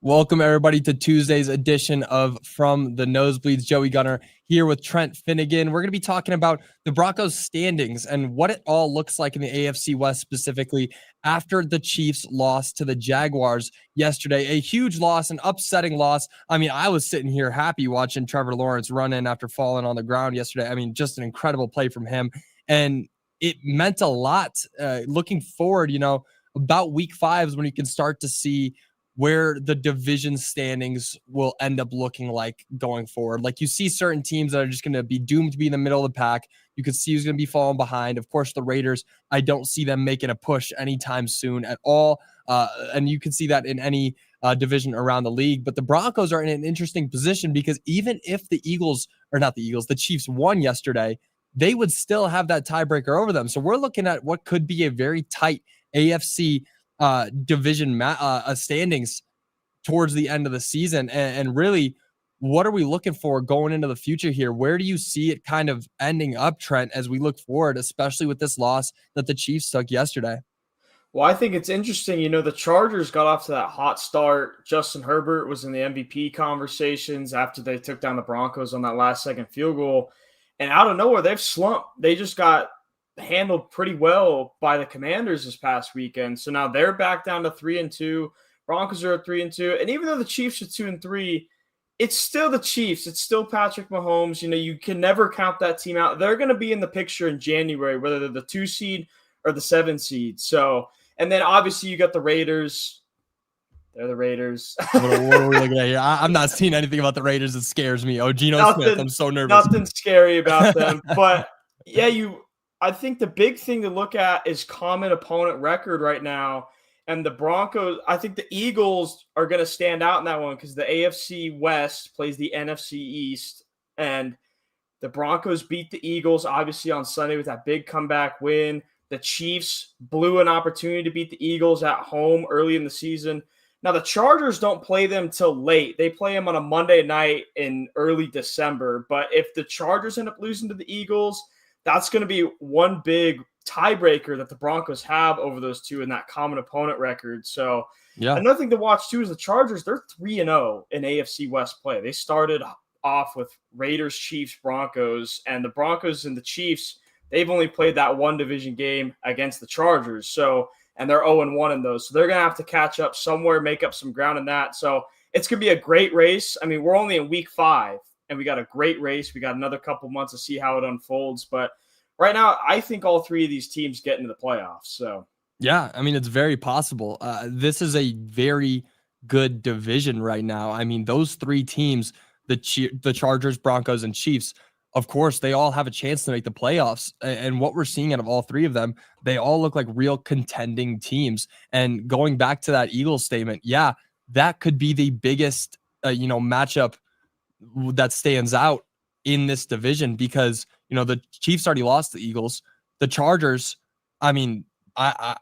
Welcome, everybody, to Tuesday's edition of From the Nosebleeds. Joey Gunnar here with Trent Finnegan. We're going to be talking about the Broncos standings and what it all looks like in the AFC West, specifically after the Chiefs lost to the Jaguars yesterday. A huge loss, an upsetting loss. I mean, I was sitting here happy watching Trevor Lawrence run in after falling on the ground yesterday. I mean, just an incredible play from him. And it meant a lot looking forward, about week 5 is when you can start to see where the division standings will end up looking like going forward. Like, you see certain teams that are just going to be doomed to be in the middle of the pack. You can see who's going to be falling behind. Of course, the Raiders, I don't see them making a push anytime soon at all. And you can see that in any division around the league. But the Broncos are in an interesting position because even if the Chiefs won yesterday, they would still have that tiebreaker over them. So we're looking at what could be a very tight AFC division standings towards the end of the season. And really, what are we looking for going into the future here? Where do you see it kind of ending up, Trent, as we look forward, especially with this loss that the Chiefs took yesterday? Well, I think it's interesting. The Chargers got off to that hot start. Justin Herbert was in the MVP conversations after they took down the Broncos on that last-second field goal. And out of nowhere, they've slumped. They just got handled pretty well by the Commanders this past weekend. So now they're back down to 3-2. Broncos are at 3-2. And even though the Chiefs are 2-3, it's still the Chiefs. It's still Patrick Mahomes. You can never count that team out. They're going to be in the picture in January, whether they're the 2 seed or the 7 seed. So, and then obviously you got the Raiders. They're the Raiders. What are we looking at here? I'm not seeing anything about the Raiders that scares me. Oh, Geno Smith. I'm so nervous. Nothing scary about them. But yeah, I think the big thing to look at is common opponent record right now. And the Broncos, I think the Eagles are going to stand out in that one because the AFC West plays the NFC East. And the Broncos beat the Eagles, obviously, on Sunday with that big comeback win. The Chiefs blew an opportunity to beat the Eagles at home early in the season. Now, the Chargers don't play them till late. They play them on a Monday night in early December. But if the Chargers end up losing to the Eagles, that's going to be one big tiebreaker that the Broncos have over those two in that common opponent record. So yeah, another thing to watch too is the Chargers. They're 3-0 in AFC West play. They started off with Raiders, Chiefs, Broncos, and the Broncos and the Chiefs, they've only played that one division game against the Chargers. So, and they're 0-1 in those. So they're going to have to catch up somewhere, make up some ground in that. So it's going to be a great race. I mean, we're only in week 5. And we got a great race. We got another couple months to see how it unfolds. But right now, I think all 3 of these teams get into the playoffs. So yeah, I mean, it's very possible. This is a very good division right now. I mean, those 3 teams, the Chargers, Broncos, and Chiefs, of course, they all have a chance to make the playoffs. And what we're seeing out of all 3 of them, they all look like real contending teams. And going back to that Eagles statement, yeah, that could be the biggest, matchup that stands out in this division because, the Chiefs already lost the Eagles. The Chargers, I mean, I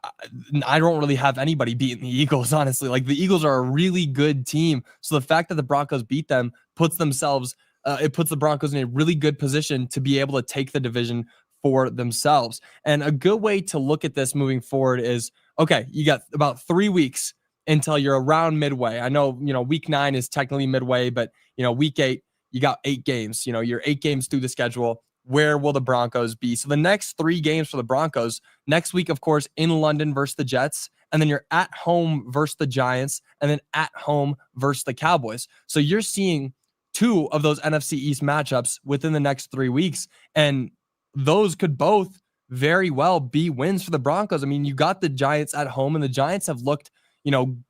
don't really have anybody beating the Eagles, honestly. Like, the Eagles are a really good team. So the fact that the Broncos beat them puts the Broncos in a really good position to be able to take the division for themselves. And a good way to look at this moving forward is, okay, you got about 3 weeks until you're around midway. I know, week 9 is technically midway, but, week 8, you got 8 games. You're 8 games through the schedule. Where will the Broncos be? So the next 3 games for the Broncos, next week, of course, in London versus the Jets, and then you're at home versus the Giants, and then at home versus the Cowboys. So you're seeing 2 of those NFC East matchups within the next 3 weeks, and those could both very well be wins for the Broncos. I mean, you got the Giants at home, and the Giants have looked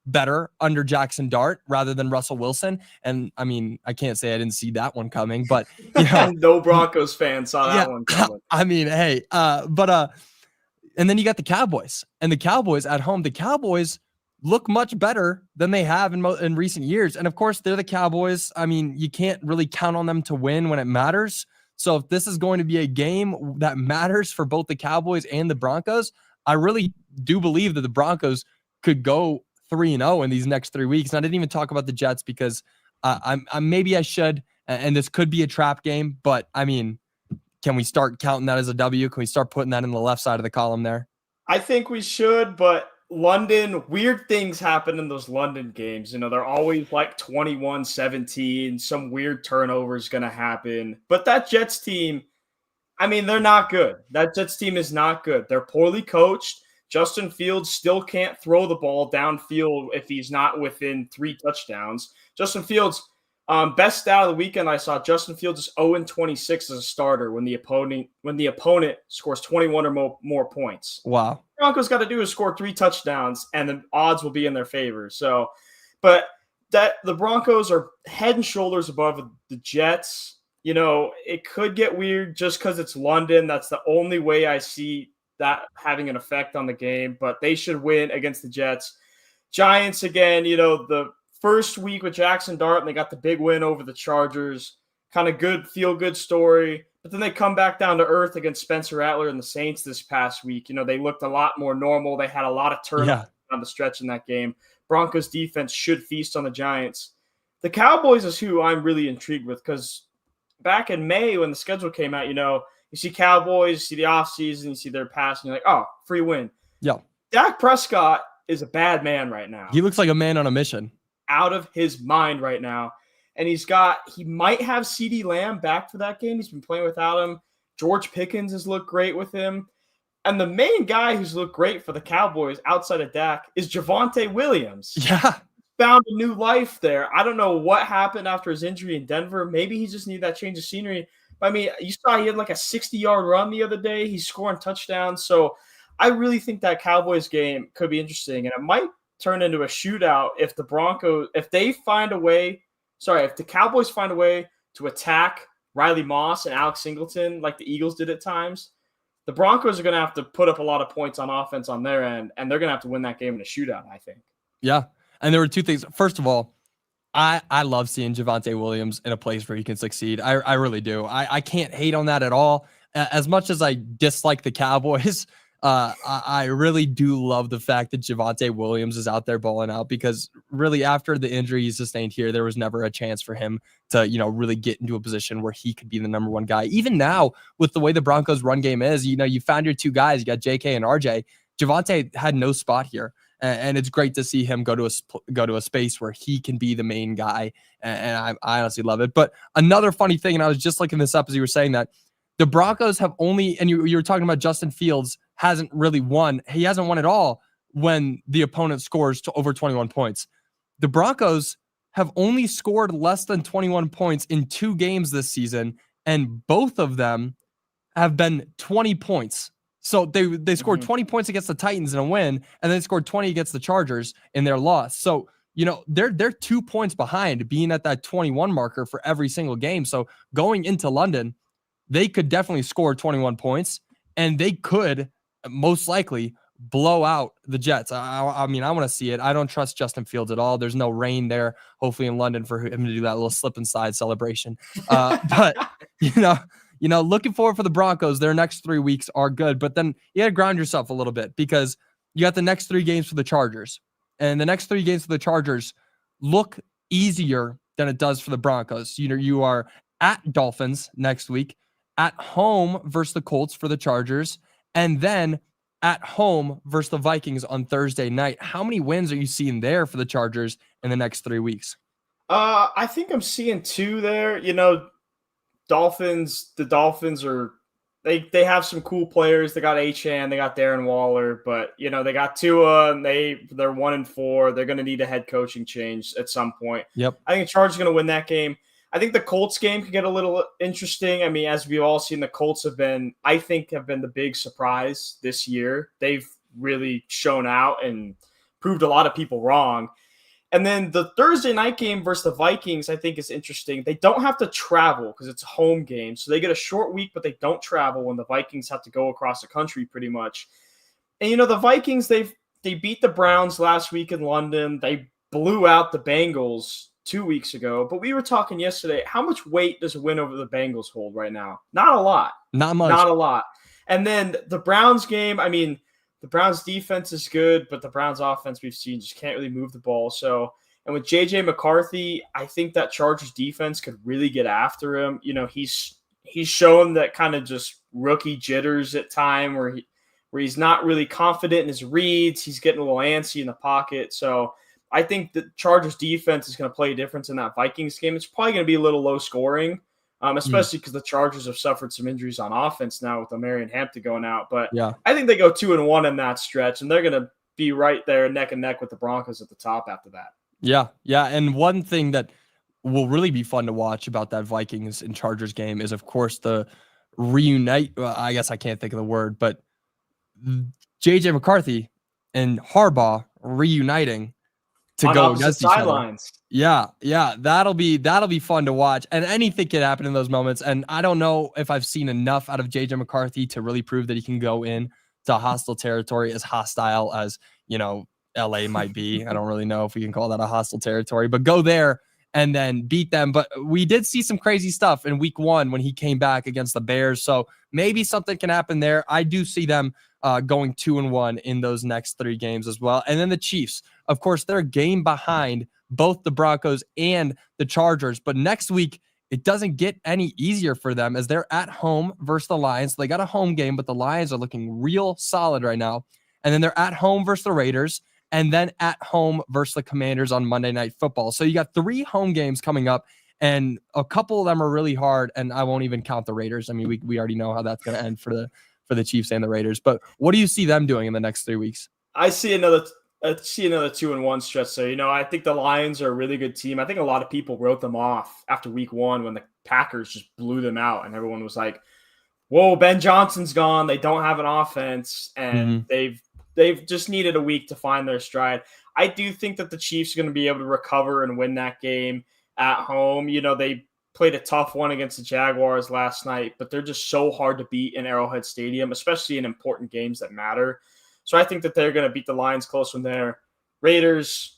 better under Jackson Dart rather than Russell Wilson. And I mean, I can't say I didn't see that one coming, but no Broncos fan saw that one coming. I mean, hey, and then you got the Cowboys, and the Cowboys at home. The Cowboys look much better than they have in recent years. And of course, they're the Cowboys. I mean, you can't really count on them to win when it matters. So if this is going to be a game that matters for both the Cowboys and the Broncos, I really do believe that the Broncos could go 3-0 in these next 3 weeks. And I didn't even talk about the Jets because maybe I should, and this could be a trap game, but I mean, can we start counting that as a W? Can we start putting that in the left side of the column there? I think we should, but London, weird things happen in those London games. They're always like 21-17. Some weird turnover is going to happen. But that Jets team, they're not good. That Jets team is not good. They're poorly coached. Justin Fields still can't throw the ball downfield if he's not within 3 touchdowns. Justin Fields, best stat of the weekend I saw, Justin Fields is 0-26 as a starter when the opponent scores 21 or more points. Wow. Broncos got to do is score 3 touchdowns, and the odds will be in their favor. So, but that the Broncos are head and shoulders above the Jets. It could get weird just because it's London. That's the only way I see that having an effect on the game, but they should win against the Jets. Giants, again, the first week with Jackson Dart, and they got the big win over the Chargers. Kind of good, feel-good story. But then they come back down to earth against Spencer Rattler and the Saints this past week. They looked a lot more normal. They had a lot of turnovers on the stretch in that game. Broncos defense should feast on the Giants. The Cowboys is who I'm really intrigued with because back in May when the schedule came out, you see Cowboys, you see the offseason, you see their pass, and you're like, oh, free win. Yeah. Dak Prescott is a bad man right now. He looks like a man on a mission. Out of his mind right now. And he might have CeeDee Lamb back for that game. He's been playing without him. George Pickens has looked great with him. And the main guy who's looked great for the Cowboys outside of Dak is Javonte Williams. Yeah. Found a new life there. I don't know what happened after his injury in Denver. Maybe he just needed that change of scenery. But you saw he had like a 60-yard run the other day. He's scoring touchdowns. So I really think that Cowboys game could be interesting. And it might turn into a shootout if the Cowboys find a way to attack Riley Moss and Alex Singleton like the Eagles did at times. The Broncos are going to have to put up a lot of points on offense on their end, and they're going to have to win that game in a shootout, I think. Yeah. And there were 2 things. First of all, I love seeing Javonte Williams in a place where he can succeed. I really do. I can't hate on that at all. As much as I dislike the Cowboys, I really do love the fact that Javonte Williams is out there balling out because really after the injury he sustained here, there was never a chance for him to, really get into a position where he could be the number 1 guy. Even now with the way the Broncos run game is, you found your 2 guys, you got JK and RJ. Javonte had no spot here. And it's great to see him go to a space where he can be the main guy. And I honestly love it. But another funny thing, and I was just looking this up as you were saying that, the Broncos have only, and you were talking about Justin Fields hasn't really won. He hasn't won at all when the opponent scores to over 21 points. The Broncos have only scored less than 21 points in 2 games this season, and both of them have been 20 points. So they scored 20 points against the Titans in a win, and then scored 20 against the Chargers in their loss. So, they're 2 points behind being at that 21 marker for every single game. So going into London, they could definitely score 21 points, and they could most likely blow out the Jets. I want to see it. I don't trust Justin Fields at all. There's no rain there, hopefully in London, for him to do that little slip and slide celebration. But, looking forward for the Broncos. Their next 3 weeks are good, but then you got to ground yourself a little bit because you got the next 3 games for the Chargers, and the next 3 games for the Chargers look easier than it does for the Broncos. You are at Dolphins next week, at home versus the Colts for the Chargers, and then at home versus the Vikings on Thursday night. How many wins are you seeing there for the Chargers in the next 3 weeks? I think I'm seeing 2 there. The Dolphins are they have some cool players. They got Achane, they got Darren Waller, but they got Tua, and they're 1-4. They're going to need a head coaching change at some point. Yep. I think the Chargers are going to win that game. I think the Colts game could get a little interesting. As we've all seen, the Colts have been the big surprise this year. They've really shown out and proved a lot of people wrong. And then the Thursday night game versus the Vikings, I think, is interesting. They don't have to travel because it's a home game. So they get a short week, but they don't travel when the Vikings have to go across the country pretty much. And, the Vikings, they beat the Browns last week in London. They blew out the Bengals 2 weeks ago. But we were talking yesterday, how much weight does a win over the Bengals hold right now? Not a lot. Not much. Not a lot. And then the Browns game, the Browns defense is good, but the Browns offense we've seen just can't really move the ball. So, and with JJ McCarthy, I think that Chargers defense could really get after him. He's he's shown that kind of just rookie jitters at time where he's not really confident in his reads. He's getting a little antsy in the pocket. So I think the Chargers defense is going to play a difference in that Vikings game. It's probably going to be a little low scoring, especially because the Chargers have suffered some injuries on offense now with Marion Hampton going out. But yeah, I think they go 2-1 in that stretch, and they're going to be right there neck and neck with the Broncos at the top after that. Yeah. And one thing that will really be fun to watch about that Vikings and Chargers game is, of course, the reunite. I guess I can't think of the word, but JJ McCarthy and Harbaugh reuniting to go against each other. Yeah, that'll be fun to watch, and anything can happen in those moments. And I don't know if I've seen enough out of JJ McCarthy to really prove that he can go in to hostile territory, as hostile as LA might be. I don't really know if we can call that a hostile territory, but go there and then beat them. But we did see some crazy stuff in week 1 when he came back against the Bears. So maybe something can happen there. I do see them going 2-1 in those next 3 games as well. And then the Chiefs, of course, they're a game behind both the Broncos and the Chargers. But next week, it doesn't get any easier for them as they're at home versus the Lions. They got a home game, but the Lions are looking real solid right now. And then they're at home versus the Raiders, and then at home versus the Commanders on Monday Night Football. So you got 3 home games coming up, and a couple of them are really hard, and I won't even count the Raiders. I mean, we already know how that's going to end for the Chiefs and the Raiders. But what do you see them doing in the next 3 weeks? I see another 2-1 stretch. So, I think the Lions are a really good team. I think a lot of people wrote them off after week 1 when the Packers just blew them out, and everyone was like, whoa, Ben Johnson's gone. They don't have an offense, and they've just needed a week to find their stride. I do think that the Chiefs are going to be able to recover and win that game at home. They played a tough one against the Jaguars last night, but they're just so hard to beat in Arrowhead Stadium, especially in important games that matter. So I think that they're going to beat the Lions close from there. Raiders,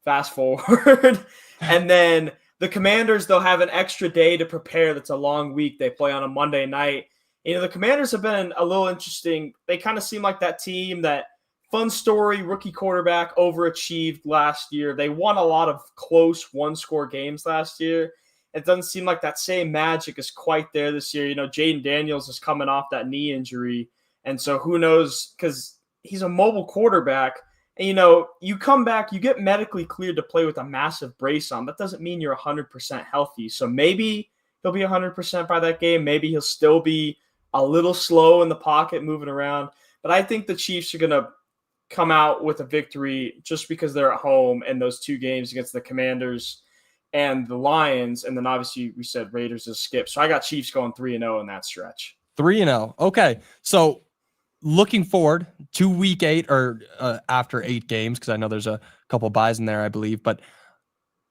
fast forward. And then the Commanders, they'll have an extra day to prepare. That's a long week. They play on a Monday night. The Commanders have been a little interesting. They kind of seem like that team that fun story, rookie quarterback, overachieved last year. They won a lot of close one-score games last year. It doesn't seem like that same magic is quite there this year. Jaden Daniels is coming off that knee injury. And so who knows, because he's a mobile quarterback. And, you come back, you get medically cleared to play with a massive brace on. That doesn't mean you're 100% healthy. So maybe he'll be 100% by that game. Maybe he'll still be a little slow in the pocket moving around. But I think the Chiefs are going to come out with a victory just because they're at home in those 2 games against the Commanders and the Lions. And then obviously we said Raiders is skip. So I got Chiefs going 3-0 in that stretch. 3-0. Okay. So looking forward to week 8 or after 8 games, because I know there's a couple buys in there, I believe, but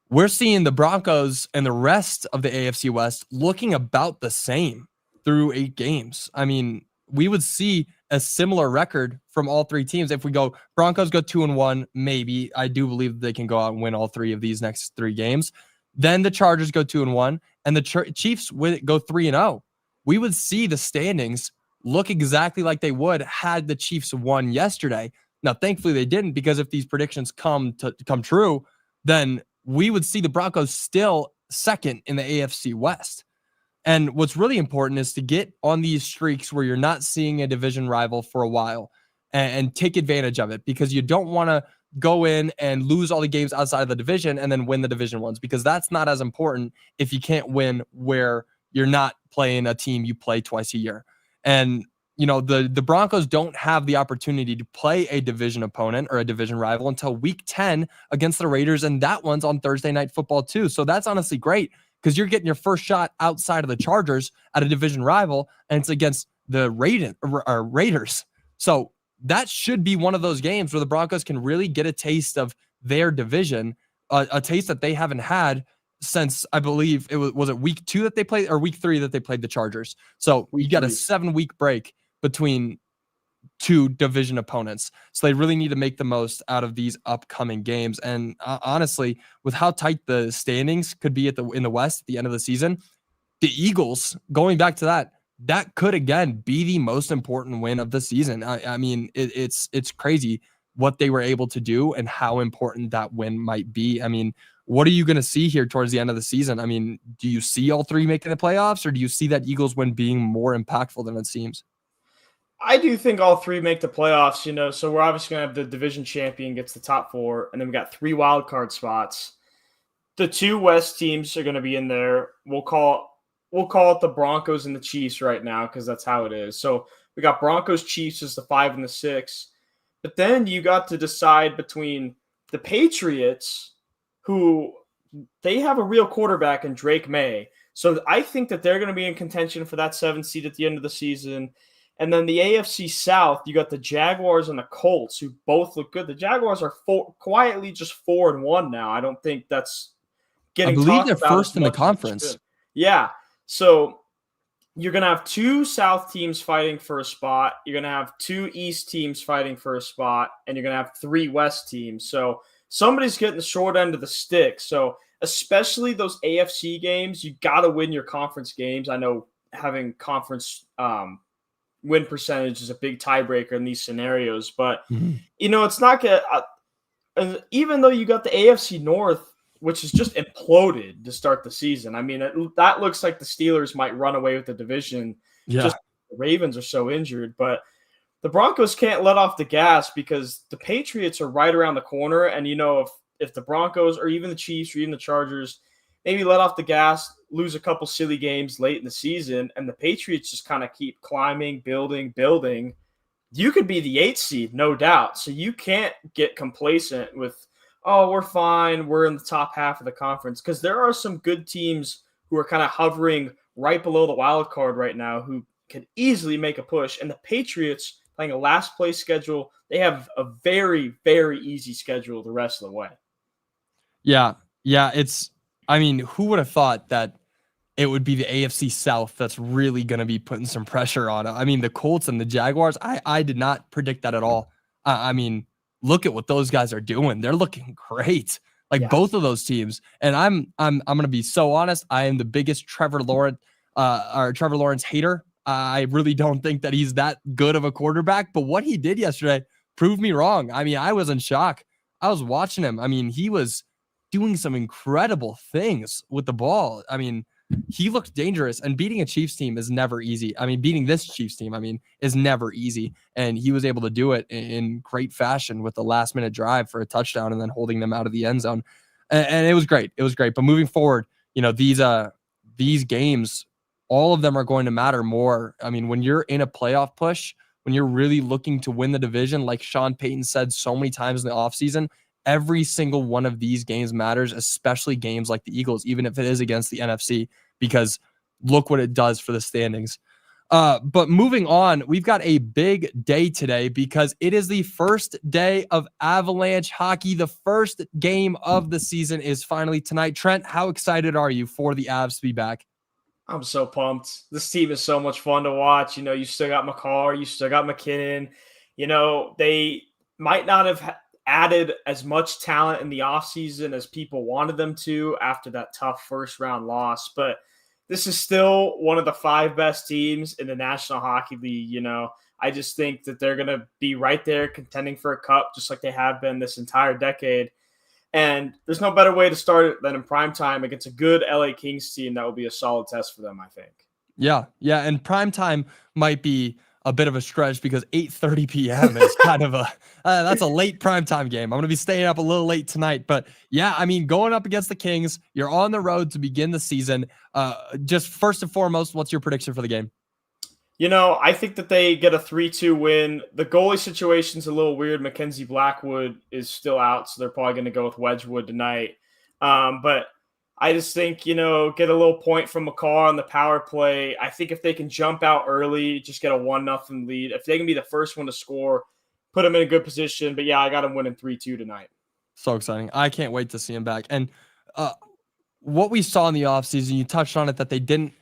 we're seeing the Broncos and the rest of the AFC West looking about the same through 8 games. I mean, we would see a similar record from all 3 teams. If we go Broncos go 2-1, maybe I do believe they can go out and win all 3 of these next 3 games. Then the Chargers go 2-1 and the Chiefs go 3-0. We would see the standings look exactly like they would had the Chiefs won yesterday. Now, thankfully they didn't, because if these predictions come true, then we would see the Broncos still second in the AFC West. And what's really important is to get on these streaks where you're not seeing a division rival for a while and take advantage of it, because you don't want to go in and lose all the games outside of the division and then win the division ones, because that's not as important if you can't win where you're not playing a team you play twice a year. And, the Broncos don't have the opportunity to play a division opponent or a division rival until week 10 against the Raiders. And that one's on Thursday Night Football too. So that's honestly great, because you're getting your first shot outside of the Chargers at a division rival, and it's against the Raiders. So that should be one of those games where the Broncos can really get a taste of their division, a taste that they haven't had since, I believe it was it week 2 that they played, or week 3 that they played the Chargers. So you got a 7-week break between 2 division opponents. So they really need to make the most out of these upcoming games. And honestly, with how tight the standings could be in the West at the end of the season, the Eagles, going back to that could again be the most important win of the season. I mean, it's crazy what they were able to do and how important that win might be. I mean, What are you going to see here towards the end of the season? I mean, do you see all three making the playoffs, or do you see that Eagles win being more impactful than it seems? I do think all three make the playoffs, so we're obviously going to have the division champion gets the top four, and then we got 3 wild card spots. The 2 West teams are going to be in there. We'll call it the Broncos and the Chiefs right now because that's how it is. So we got Broncos, Chiefs as the 5 and the 6. But then you got to decide between the Patriots, who they have a real quarterback in Drake May. So I think that they're going to be in contention for that 7th seed at the end of the season. And then the AFC South, you got the Jaguars and the Colts, who both look good. The Jaguars are quietly just 4-1 now. I don't think that's getting. I believe they're first in the conference. Yeah. So you're going to have 2 South teams fighting for a spot. You're going to have 2 East teams fighting for a spot. And you're going to have 3 West teams. So somebody's getting the short end of the stick. So especially those AFC games, you got to win your conference games. I know having conference win percentage is a big tiebreaker in these scenarios, but it's not good. Even though you got the AFC North, which is just imploded to start the season. I mean, that looks like the Steelers might run away with the division. Yeah. Just the Ravens are so injured, but the Broncos can't let off the gas because the Patriots are right around the corner. And if the Broncos or even the Chiefs or even the Chargers maybe let off the gas, lose a couple silly games late in the season, and the Patriots just kind of keep climbing, building, you could be the 8th seed, no doubt. So you can't get complacent with, oh, we're fine, we're in the top half of the conference, because there are some good teams who are kind of hovering right below the wild card right now who could easily make a push. And the Patriots playing a last place schedule, they have a very, very easy schedule the rest of the way. Yeah. Who would have thought that it would be the AFC South that's really going to be putting some pressure on it? I mean, the Colts and the Jaguars, I did not predict that at all. Look at what those guys are doing. They're looking great. Both of those teams. And I'm going to be so honest. I am the biggest Trevor Lawrence hater. I really don't think that he's that good of a quarterback, but what he did yesterday proved me wrong. I mean, I was in shock. I was watching him. I mean, he was doing some incredible things with the ball. I mean, he looked dangerous, and beating a Chiefs team is never easy. I mean, beating this Chiefs team, is never easy. And he was able to do it in great fashion with the last minute drive for a touchdown and then holding them out of the end zone. And it was great. It was great. But moving forward, these games, all of them are going to matter more. I mean, when you're in a playoff push, when you're really looking to win the division, like Sean Payton said so many times in the offseason, every single one of these games matters, especially games like the Eagles, even if it is against the NFC, because look what it does for the standings. But moving on, we've got a big day today because it is the first day of Avalanche hockey. The first game of the season is finally tonight. Trent, how excited are you for the Avs to be back? I'm so pumped. This team is so much fun to watch. You still got McCarr, you still got McKinnon. They might not have added as much talent in the offseason as people wanted them to after that tough first round loss. But this is still one of the 5 best teams in the National Hockey League. I just think that they're going to be right there contending for a cup, just like they have been this entire decade. And there's no better way to start it than in primetime against a good LA Kings team. That will be a solid test for them, I think. Yeah. And primetime might be a bit of a stretch because 8:30 p.m. is kind of that's a late primetime game. I'm going to be staying up a little late tonight. But yeah, going up against the Kings, you're on the road to begin the season. Just first and foremost, what's your prediction for the game? I think that they get a 3-2 win. The goalie situation's a little weird. Mackenzie Blackwood is still out, so they're probably going to go with Wedgwood tonight. But I just think, get a little point from McCarr on the power play. I think if they can jump out early, just get a 1-0 lead. If they can be the first one to score, put them in a good position. But yeah, I got them winning 3-2 tonight. So exciting. I can't wait to see him back. And what we saw in the offseason, you touched on it, that they didn't,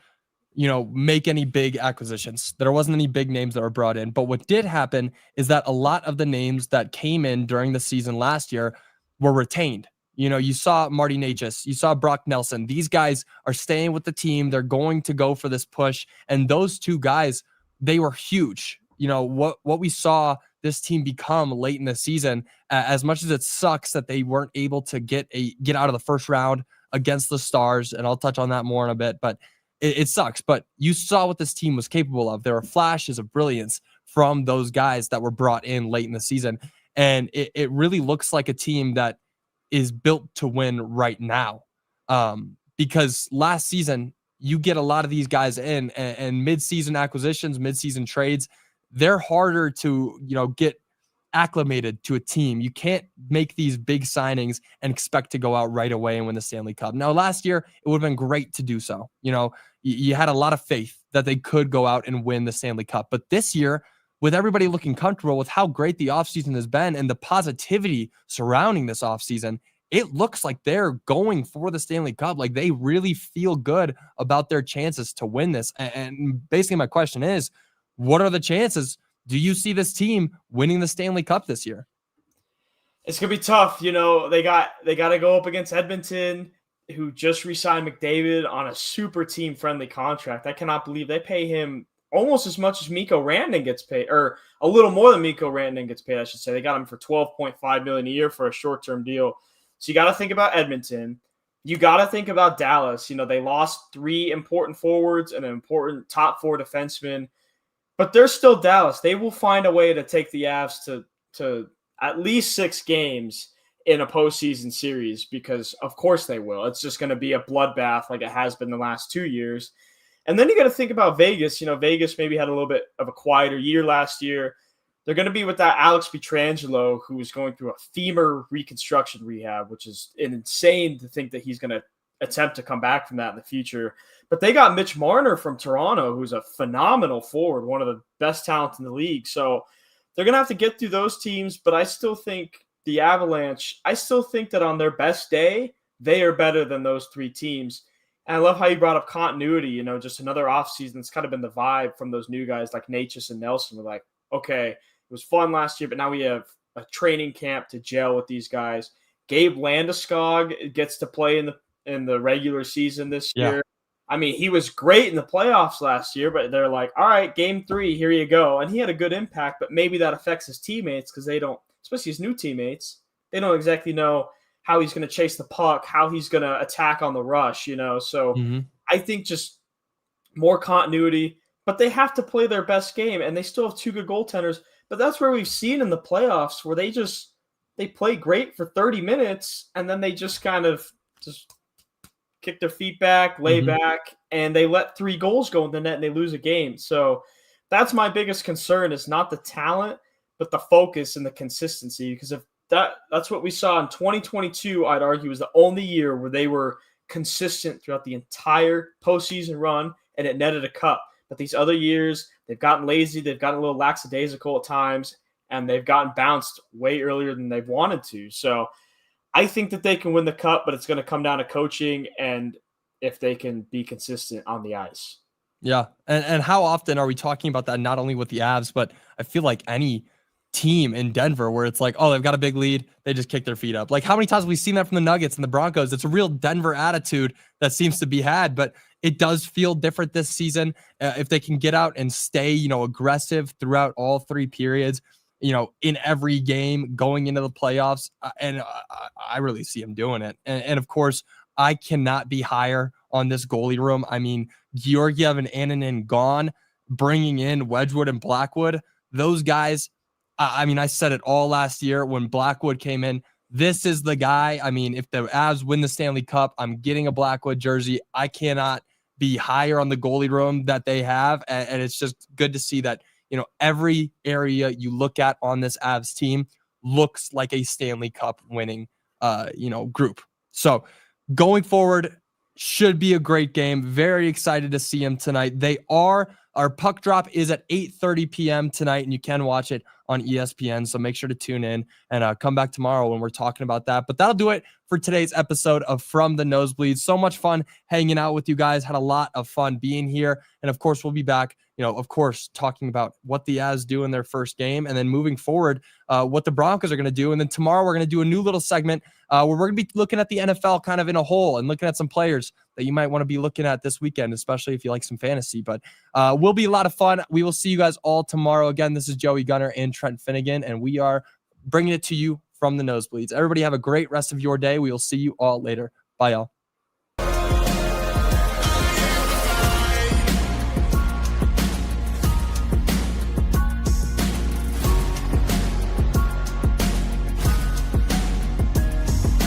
make any big acquisitions. There wasn't any big names that were brought in. But what did happen is that a lot of the names that came in during the season last year were retained. You saw Marty Necas, you saw Brock Nelson. These guys are staying with the team. They're going to go for this push. And those 2 guys, they were huge. What we saw this team become late in the season. As much as it sucks that they weren't able to get out of the first round against the Stars, and I'll touch on that more in a bit, but it sucks. But you saw what this team was capable of. There were flashes of brilliance from those guys that were brought in late in the season. And it really looks like a team that is built to win right now. Because last season, you get a lot of these guys in, and mid-season acquisitions, mid-season trades, they're harder to, get acclimated to a team. You can't make these big signings and expect to go out right away and win the Stanley Cup. Now, last year, it would have been great to do so. You had a lot of faith that they could go out and win the Stanley Cup. But this year, with everybody looking comfortable with how great the offseason has been and the positivity surrounding this offseason, it looks like they're going for the Stanley Cup. Like, they really feel good about their chances to win this. And basically my question is, what are the chances? Do you see this team winning the Stanley Cup this year? It's going to be tough. They got to go up against Edmonton, who just re-signed McDavid on a super team-friendly contract. I cannot believe they pay him almost as much as Mikko Rantanen gets paid, or a little more than Mikko Rantanen gets paid, I should say. They got him for $12.5 million a year for a short-term deal. So you got to think about Edmonton. You got to think about Dallas. They lost 3 important forwards and an important top 4 defenseman, but they're still Dallas. They will find a way to take the Avs to at least 6 games in a postseason series, because of course they will. It's just going to be a bloodbath like it has been the last 2 years. And then you got to think about Vegas. Vegas maybe had a little bit of a quieter year last year. They're going to be without Alex Pietrangelo, who is going through a femur reconstruction rehab, which is insane to think that he's going to attempt to come back from that in the future. But they got Mitch Marner from Toronto, who's a phenomenal forward, one of the best talents in the league. So they're going to have to get through those teams. But I still think the Avalanche, I still think that on their best day, they are better than those 3 teams. And I love how you brought up continuity, just another offseason. It's kind of been the vibe from those new guys like Natchez and Nelson. We're like, okay, it was fun last year, but now we have a training camp to gel with these guys. Gabe Landeskog gets to play in the regular season this year. I mean, he was great in the playoffs last year, but they're like, all right, game 3, here you go. And he had a good impact, but maybe that affects his teammates because they don't, especially his new teammates, they don't exactly know how he's going to chase the puck, how he's going to attack on the rush, So I think just more continuity, but they have to play their best game, and they still have 2 good goaltenders. But that's where we've seen in the playoffs where they play great for 30 minutes, and then they just kind of just kick their feet back, lay back, and they let 3 goals go in the net and they lose a game. So that's my biggest concern, is not the talent, but the focus and the consistency. Because if that's what we saw in 2022, I'd argue, was the only year where they were consistent throughout the entire postseason run, and it netted a cup. But these other years, they've gotten lazy, they've gotten a little lackadaisical at times, and they've gotten bounced way earlier than they've wanted to. So I think that they can win the cup, but it's going to come down to coaching and if they can be consistent on the ice. Yeah. And how often are we talking about that, not only with the Avs, but I feel like any team in Denver where it's like, oh, they've got a big lead, they just kick their feet up. Like, how many times have we seen that from the Nuggets and the Broncos? It's a real Denver attitude that seems to be had, but it does feel different this season. If they can get out and stay, aggressive throughout all 3 periods, in every game going into the playoffs, and I really see them doing it. And of course, I cannot be higher on this goalie room. I mean, Georgiev and Annunen gone, bringing in Wedgwood and Blackwood, those guys. I mean, I said it all last year when Blackwood came in. This is the guy. I mean, if the Avs win the Stanley Cup, I'm getting a Blackwood jersey. I cannot be higher on the goalie room that they have. And it's just good to see that, every area you look at on this Avs team looks like a Stanley Cup winning, group. So going forward, should be a great game. Very excited to see them tonight. Our puck drop is at 8:30 p.m. tonight, and you can watch it on ESPN. So make sure to tune in and come back tomorrow when we're talking about that. But that'll do it for today's episode of From the Nosebleeds. So much fun hanging out with you guys. Had a lot of fun being here. And of course, we'll be back, of course, talking about what the Avs do in their first game, and then moving forward, what the Broncos are going to do. And then tomorrow we're going to do a new little segment where we're going to be looking at the NFL kind of in a whole and looking at some players that you might want to be looking at this weekend, especially if you like some fantasy. But will be a lot of fun. We will see you guys all tomorrow. Again, this is Joey, Gunnar, and Trent Finnegan, and we are bringing it to you from the Nosebleeds. Everybody have a great rest of your day. We will see you all later. Bye, y'all.